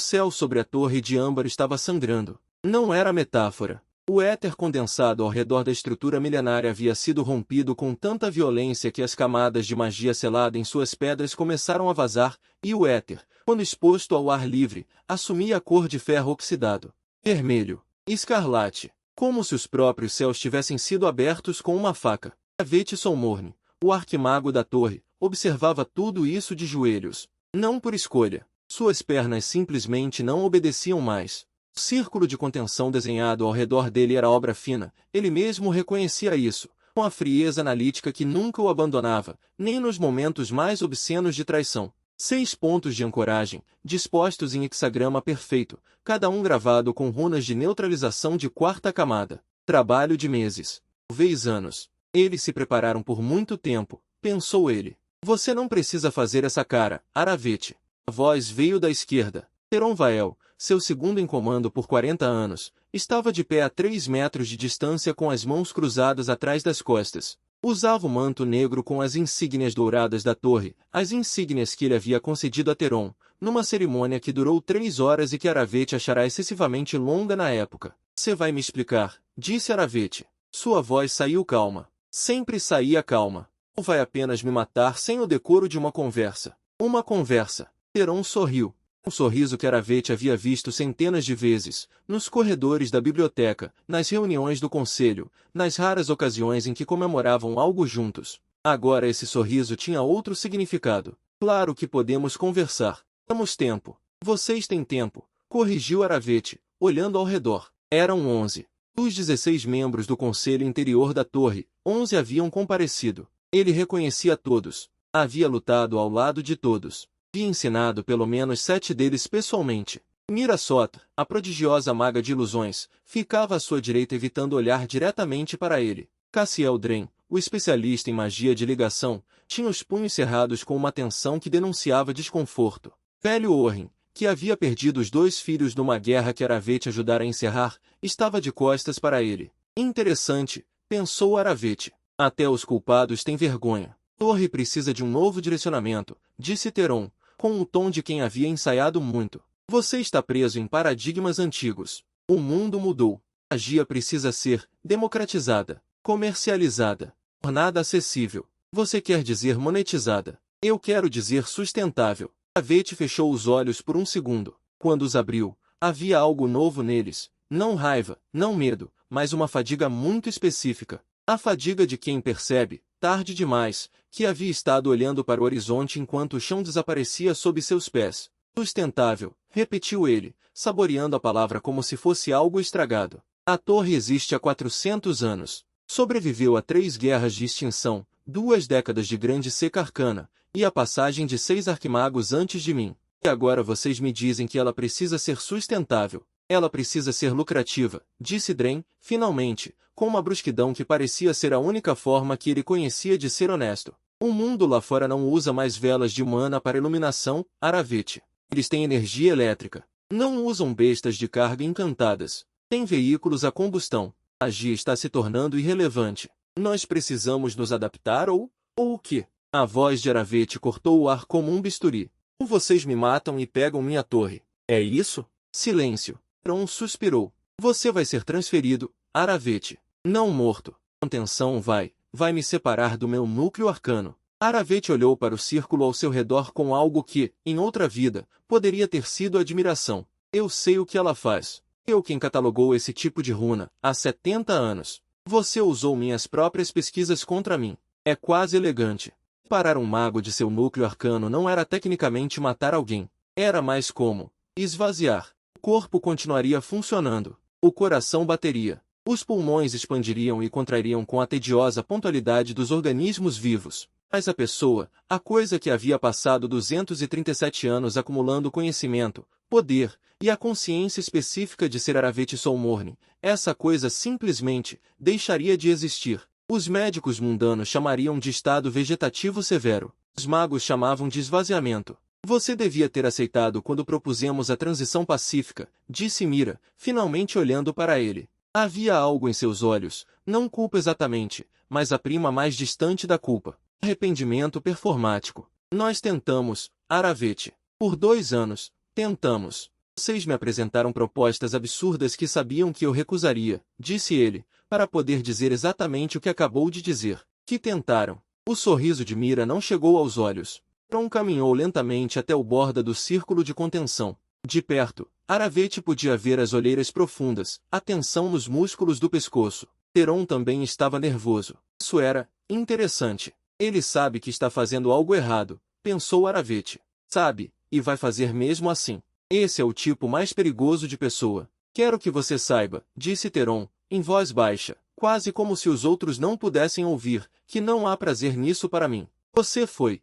céu sobre a torre de âmbar estava sangrando. Não era metáfora. O éter condensado ao redor da estrutura milenária havia sido rompido com tanta violência que as camadas de magia selada em suas pedras começaram a vazar, e o éter, quando exposto ao ar livre, assumia a cor de ferro oxidado. Vermelho. Escarlate. Como se os próprios céus tivessem sido abertos com uma faca. Aravete Solmorne, o arquimago da torre, observava tudo isso de joelhos. Não por escolha. Suas pernas simplesmente não obedeciam mais. O círculo de contenção desenhado ao redor dele era obra fina, ele mesmo reconhecia isso, com a frieza analítica que nunca o abandonava, nem nos momentos mais obscenos de traição. 6 pontos de ancoragem, dispostos em hexagrama perfeito, cada um gravado com runas de neutralização de 4ª camada. Trabalho de meses, talvez anos. Eles se prepararam por muito tempo, pensou ele. Você não precisa fazer essa cara, Aravete. A voz veio da esquerda. Teron Vael, seu segundo em comando por 40 anos, estava de pé a 3 metros de distância com as mãos cruzadas atrás das costas. Usava o manto negro com as insígnias douradas da torre, as insígnias que ele havia concedido a Teron, numa cerimônia que durou 3 horas e que Aravete achará excessivamente longa na época. Você vai me explicar, disse Aravete. Sua voz saiu calma. Sempre saía calma. Ou vai apenas me matar sem o decoro de uma conversa? Uma conversa. Teron sorriu. Um sorriso que Aravete havia visto centenas de vezes, nos corredores da biblioteca, nas reuniões do conselho, nas raras ocasiões em que comemoravam algo juntos. Agora esse sorriso tinha outro significado. Claro que podemos conversar. Temos tempo. Vocês têm tempo, corrigiu Aravete, olhando ao redor. Eram 11. Dos 16 membros do conselho interior da torre, 11 haviam comparecido. Ele reconhecia todos. Havia lutado ao lado de todos. Havia ensinado pelo menos 7 deles pessoalmente. Mira Sota, a prodigiosa maga de ilusões, ficava à sua direita evitando olhar diretamente para ele. Cassiel Dren, o especialista em magia de ligação, tinha os punhos cerrados com uma tensão que denunciava desconforto. Velho Orrin, que havia perdido os 2 filhos numa guerra que Aravete ajudara a encerrar, estava de costas para ele. Interessante, pensou Aravete. Até os culpados têm vergonha. Torre precisa de um novo direcionamento, disse Teron, com o tom de quem havia ensaiado muito. Você está preso em paradigmas antigos. O mundo mudou. A magia precisa ser democratizada, comercializada, tornada acessível. Você quer dizer monetizada. Eu quero dizer sustentável. Aravete fechou os olhos por um segundo. Quando os abriu, havia algo novo neles. Não raiva, não medo, mas uma fadiga muito específica. A fadiga de quem percebe, tarde demais, que havia estado olhando para o horizonte enquanto o chão desaparecia sob seus pés. Sustentável, repetiu ele, saboreando a palavra como se fosse algo estragado. A torre existe há 400 anos. Sobreviveu a 3 guerras de extinção, 2 décadas de grande seca arcana, e a passagem de 6 arquimagos antes de mim. E agora vocês me dizem que ela precisa ser sustentável. Ela precisa ser lucrativa, disse Dren, finalmente, com uma brusquidão que parecia ser a única forma que ele conhecia de ser honesto. O mundo lá fora não usa mais velas de mana para iluminação, Aravete. Eles têm energia elétrica. Não usam bestas de carga encantadas. Têm veículos a combustão. A magia está se tornando irrelevante. Nós precisamos nos adaptar ou o quê? A voz de Aravete cortou o ar como um bisturi. Ou vocês me matam e pegam minha torre. É isso? Silêncio. Teron suspirou. Você vai ser transferido, Aravete. Não morto. Contenção vai me separar do meu núcleo arcano. Aravete olhou para o círculo ao seu redor com algo que, em outra vida, poderia ter sido admiração. Eu sei o que ela faz. Eu quem catalogou esse tipo de runa, há 70 anos. Você usou minhas próprias pesquisas contra mim. É quase elegante. Parar um mago de seu núcleo arcano não era tecnicamente matar alguém. Era mais como esvaziar. O corpo continuaria funcionando. O coração bateria. Os pulmões expandiriam e contrairiam com a tediosa pontualidade dos organismos vivos. Mas a pessoa, a coisa que havia passado 237 anos acumulando conhecimento, poder, e a consciência específica de ser Aravete Solmorne, essa coisa simplesmente deixaria de existir. Os médicos mundanos chamariam de estado vegetativo severo. Os magos chamavam de esvaziamento. Você devia ter aceitado quando propusemos a transição pacífica, disse Mira, finalmente olhando para ele. Havia algo em seus olhos, não culpa exatamente, mas a prima mais distante da culpa. Arrependimento performático. Nós tentamos, Aravete. Por 2 anos, tentamos. Vocês me apresentaram propostas absurdas que sabiam que eu recusaria, disse ele, para poder dizer exatamente o que acabou de dizer. Que tentaram. O sorriso de Mira não chegou aos olhos. Tron caminhou lentamente até o borda do círculo de contenção. De perto, Aravete podia ver as olheiras profundas, a tensão nos músculos do pescoço. Teron também estava nervoso. Isso era interessante. Ele sabe que está fazendo algo errado, pensou Aravete. Sabe, e vai fazer mesmo assim. Esse é o tipo mais perigoso de pessoa. Quero que você saiba, disse Teron, em voz baixa, quase como se os outros não pudessem ouvir, que não há prazer nisso para mim. Você foi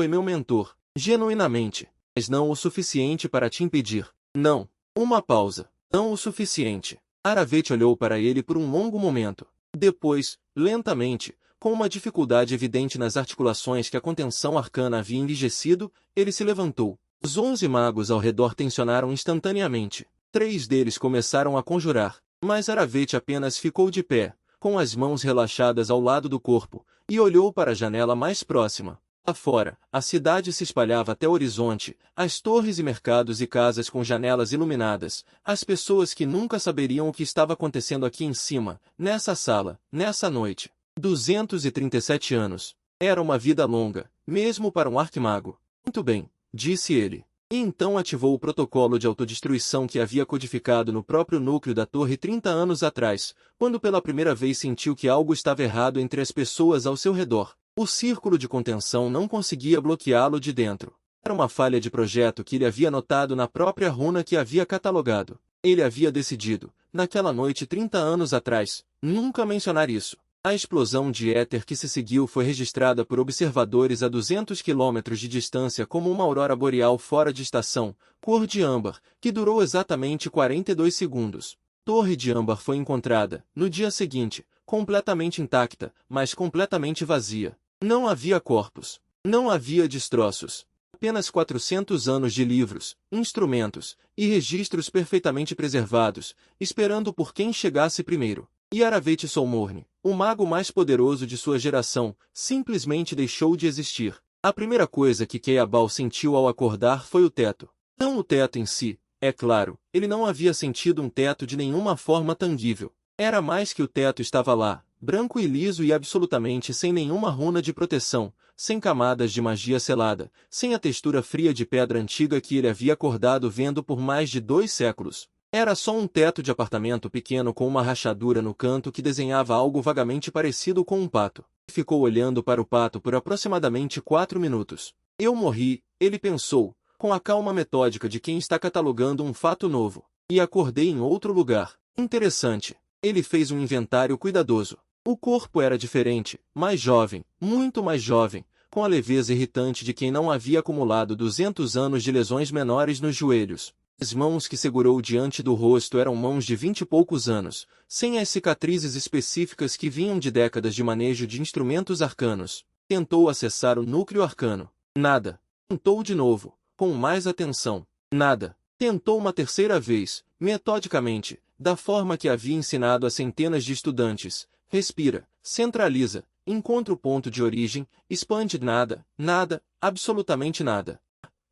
meu mentor, genuinamente, mas não o suficiente para te impedir. Não. Uma pausa. Não o suficiente. Aravete olhou para ele por um longo momento. Depois, lentamente, com uma dificuldade evidente nas articulações que a contenção arcana havia enrijecido, ele se levantou. Os 11 magos ao redor tensionaram instantaneamente. 3 deles começaram a conjurar, mas Aravete apenas ficou de pé, com as mãos relaxadas ao lado do corpo, e olhou para a janela mais próxima. Lá fora, a cidade se espalhava até o horizonte, as torres e mercados e casas com janelas iluminadas, as pessoas que nunca saberiam o que estava acontecendo aqui em cima, nessa sala, nessa noite. 237 anos. Era uma vida longa, mesmo para um arquimago. Muito bem, disse ele. E então ativou o protocolo de autodestruição que havia codificado no próprio núcleo da torre 30 anos atrás, quando pela primeira vez sentiu que algo estava errado entre as pessoas ao seu redor. O círculo de contenção não conseguia bloqueá-lo de dentro. Era uma falha de projeto que ele havia notado na própria runa que havia catalogado. Ele havia decidido, naquela noite 30 anos atrás, nunca mencionar isso. A explosão de éter que se seguiu foi registrada por observadores a 200 quilômetros de distância como uma aurora boreal fora de estação, cor de âmbar, que durou exatamente 42 segundos. Torre de âmbar foi encontrada, no dia seguinte, completamente intacta, mas completamente vazia. Não havia corpos. Não havia destroços. Apenas 400 anos de livros, instrumentos e registros perfeitamente preservados, esperando por quem chegasse primeiro. E Aravete Solmorne, o mago mais poderoso de sua geração, simplesmente deixou de existir. A primeira coisa que Keabal sentiu ao acordar foi o teto. Não o teto em si, é claro, ele não havia sentido um teto de nenhuma forma tangível. Era mais que o teto estava lá, branco e liso e absolutamente sem nenhuma runa de proteção, sem camadas de magia selada, sem a textura fria de pedra antiga que ele havia acordado vendo por mais de 2 séculos. Era só um teto de apartamento pequeno com uma rachadura no canto que desenhava algo vagamente parecido com um pato. Ficou olhando para o pato por aproximadamente 4 minutos. Eu morri, ele pensou, com a calma metódica de quem está catalogando um fato novo. E acordei em outro lugar. Interessante. Ele fez um inventário cuidadoso. O corpo era diferente, mais jovem, muito mais jovem, com a leveza irritante de quem não havia acumulado 200 anos de lesões menores nos joelhos. As mãos que segurou diante do rosto eram mãos de 20 e poucos anos, sem as cicatrizes específicas que vinham de décadas de manejo de instrumentos arcanos. Tentou acessar o núcleo arcano. Nada. Tentou de novo, com mais atenção. Nada. Tentou uma terceira vez, metodicamente, da forma que havia ensinado a centenas de estudantes. Respira, centraliza, encontra o ponto de origem, expande nada, nada, absolutamente nada.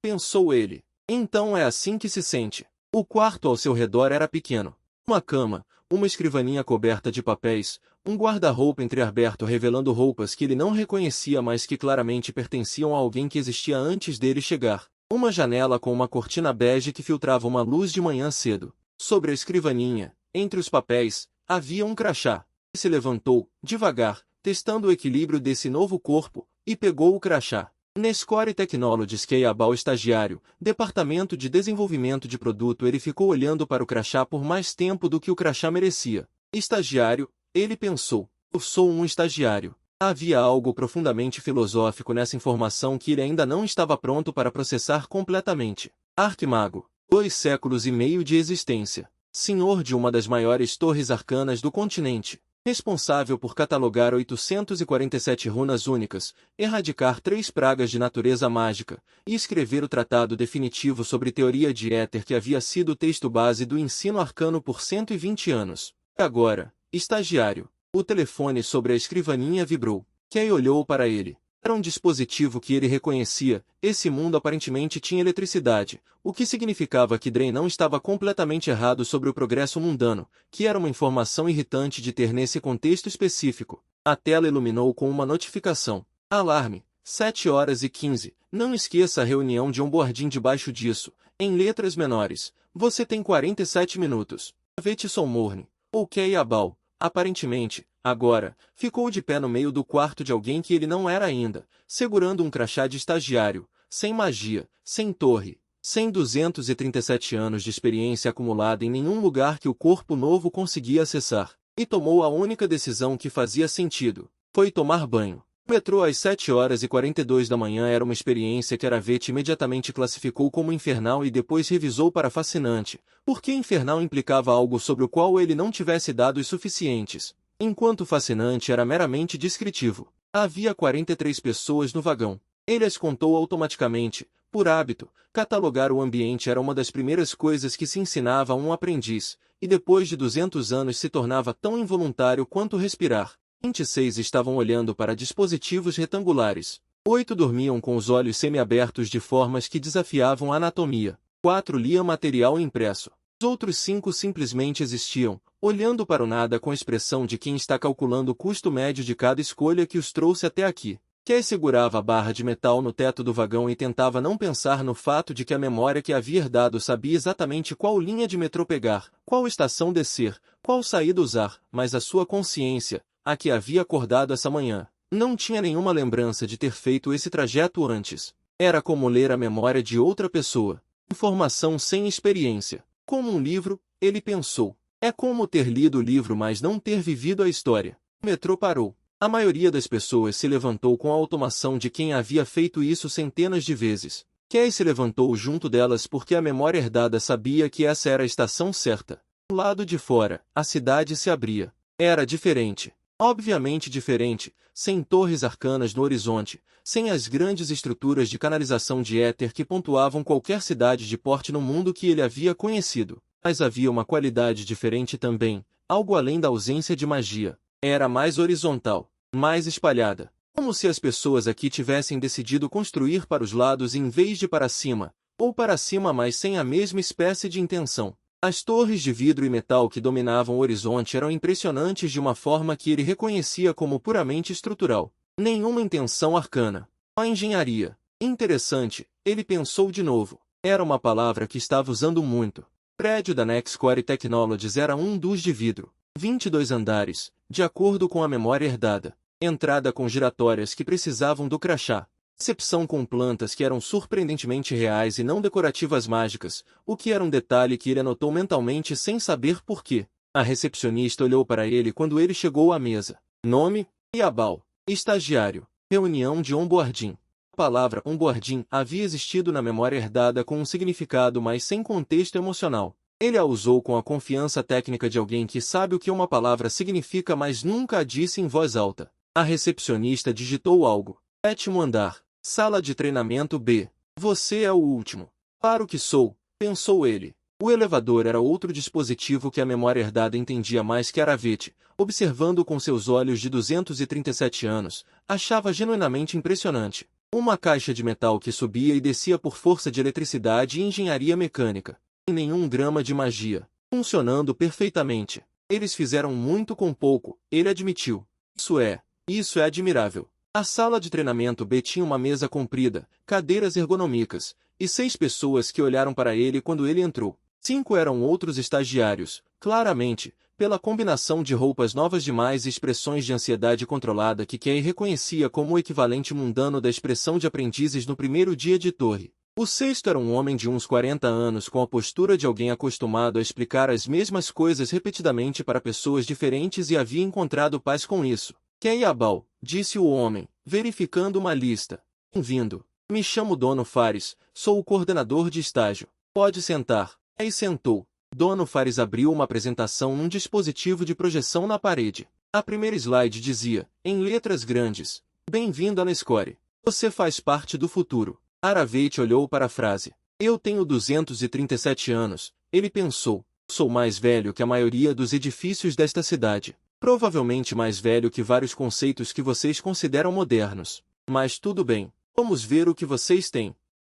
Pensou ele. Então é assim que se sente. O quarto ao seu redor era pequeno. Uma cama, uma escrivaninha coberta de papéis, um guarda-roupa entreaberto revelando roupas que ele não reconhecia mas que claramente pertenciam a alguém que existia antes dele chegar. Uma janela com uma cortina bege que filtrava uma luz de manhã cedo. Sobre a escrivaninha, entre os papéis, havia um crachá. Ele se levantou, devagar, testando o equilíbrio desse novo corpo, e pegou o crachá. Nescore Technologies Keabal estagiário, Departamento de Desenvolvimento de Produto. Ele ficou olhando para o crachá por mais tempo do que o crachá merecia. Estagiário, ele pensou. Eu sou um estagiário. Havia algo profundamente filosófico nessa informação que ele ainda não estava pronto para processar completamente. Arquimago. 2 séculos e meio de existência. Senhor de uma das maiores torres arcanas do continente. Responsável por catalogar 847 runas únicas, erradicar 3 pragas de natureza mágica, e escrever o tratado definitivo sobre teoria de éter que havia sido o texto base do ensino arcano por 120 anos. Agora, estagiário. O telefone sobre a escrivaninha vibrou. Kay olhou para ele. Era um dispositivo que ele reconhecia. Esse mundo aparentemente tinha eletricidade, o que significava que Drain não estava completamente errado sobre o progresso mundano, que era uma informação irritante de ter nesse contexto específico. A tela iluminou com uma notificação. Alarme, 7h15. Não esqueça a reunião de onboarding debaixo disso. Em letras menores, você tem 47 minutos. Vetson Morne. Ok, Abal. Aparentemente, agora, ficou de pé no meio do quarto de alguém que ele não era ainda, segurando um crachá de estagiário, sem magia, sem torre, sem 237 anos de experiência acumulada em nenhum lugar que o corpo novo conseguia acessar, e tomou a única decisão que fazia sentido. Foi tomar banho. O metrô às 7h42 da manhã era uma experiência que Aravet imediatamente classificou como infernal e depois revisou para fascinante, porque infernal implicava algo sobre o qual ele não tivesse dados suficientes, enquanto fascinante era meramente descritivo. Havia 43 pessoas no vagão. Ele as contou automaticamente. Por hábito, catalogar o ambiente era uma das primeiras coisas que se ensinava a um aprendiz, e depois de 200 anos se tornava tão involuntário quanto respirar. 26 estavam olhando para dispositivos retangulares. 8 dormiam com os olhos semiabertos de formas que desafiavam a anatomia. 4 liam material impresso. Os outros 5 simplesmente existiam, olhando para o nada com a expressão de quem está calculando o custo médio de cada escolha que os trouxe até aqui. Kay segurava a barra de metal no teto do vagão e tentava não pensar no fato de que a memória que havia herdado sabia exatamente qual linha de metrô pegar, qual estação descer, qual saída usar, mas a sua consciência, a que havia acordado essa manhã, não tinha nenhuma lembrança de ter feito esse trajeto antes. Era como ler a memória de outra pessoa. Informação sem experiência. Como um livro, ele pensou. É como ter lido o livro mas não ter vivido a história. O metrô parou. A maioria das pessoas se levantou com a automação de quem havia feito isso centenas de vezes. Kay se levantou junto delas porque a memória herdada sabia que essa era a estação certa. Do lado de fora, a cidade se abria. Era diferente. Obviamente diferente, sem torres arcanas no horizonte, sem as grandes estruturas de canalização de éter que pontuavam qualquer cidade de porte no mundo que ele havia conhecido. Mas havia uma qualidade diferente também, algo além da ausência de magia. Era mais horizontal, mais espalhada. Como se as pessoas aqui tivessem decidido construir para os lados em vez de para cima, ou para cima mas sem a mesma espécie de intenção. As torres de vidro e metal que dominavam o horizonte eram impressionantes de uma forma que ele reconhecia como puramente estrutural. Nenhuma intenção arcana. A engenharia. Interessante, ele pensou de novo. Era uma palavra que estava usando muito. O prédio da Nexcore Technologies era um dos de vidro. 22 andares, de acordo com a memória herdada. Entrada com giratórias que precisavam do crachá. Recepção com plantas que eram surpreendentemente reais e não decorativas mágicas, o que era um detalhe que ele anotou mentalmente sem saber por quê. A recepcionista olhou para ele quando ele chegou à mesa. Nome? Iabal. Estagiário. Reunião de onboarding. A palavra onboarding havia existido na memória herdada com um significado mas sem contexto emocional. Ele a usou com a confiança técnica de alguém que sabe o que uma palavra significa mas nunca a disse em voz alta. A recepcionista digitou algo. 7º andar. Sala de treinamento B. Você é o último. Claro que sou, pensou ele. O elevador era outro dispositivo que a memória herdada entendia mais que Aravet, observando com seus olhos de 237 anos, achava genuinamente impressionante. Uma caixa de metal que subia e descia por força de eletricidade e engenharia mecânica. Sem nenhum grama de magia. Funcionando perfeitamente. Eles fizeram muito com pouco, ele admitiu. Isso é admirável. A sala de treinamento B tinha uma mesa comprida, cadeiras ergonômicas, e 6 pessoas que olharam para ele quando ele entrou. 5 eram outros estagiários, claramente, pela combinação de roupas novas demais e expressões de ansiedade controlada que Kay reconhecia como o equivalente mundano da expressão de aprendizes no primeiro dia de torre. O 6º era um homem de uns 40 anos com a postura de alguém acostumado a explicar as mesmas coisas repetidamente para pessoas diferentes e havia encontrado paz com isso. Kay Abal, disse o homem, verificando uma lista. Bem-vindo. Me chamo Dono Fares, sou o coordenador de estágio. Pode sentar. Kay sentou. Dono Fares abriu uma apresentação num dispositivo de projeção na parede. A primeira slide dizia, em letras grandes, Bem-vindo à Nexcore. Você faz parte do futuro. Aravet olhou para a frase. Eu tenho 237 anos, ele pensou. Sou mais velho que a maioria dos edifícios desta cidade. Provavelmente mais velho que vários conceitos que vocês consideram modernos. Mas tudo bem. Vamos ver o que vocês têm.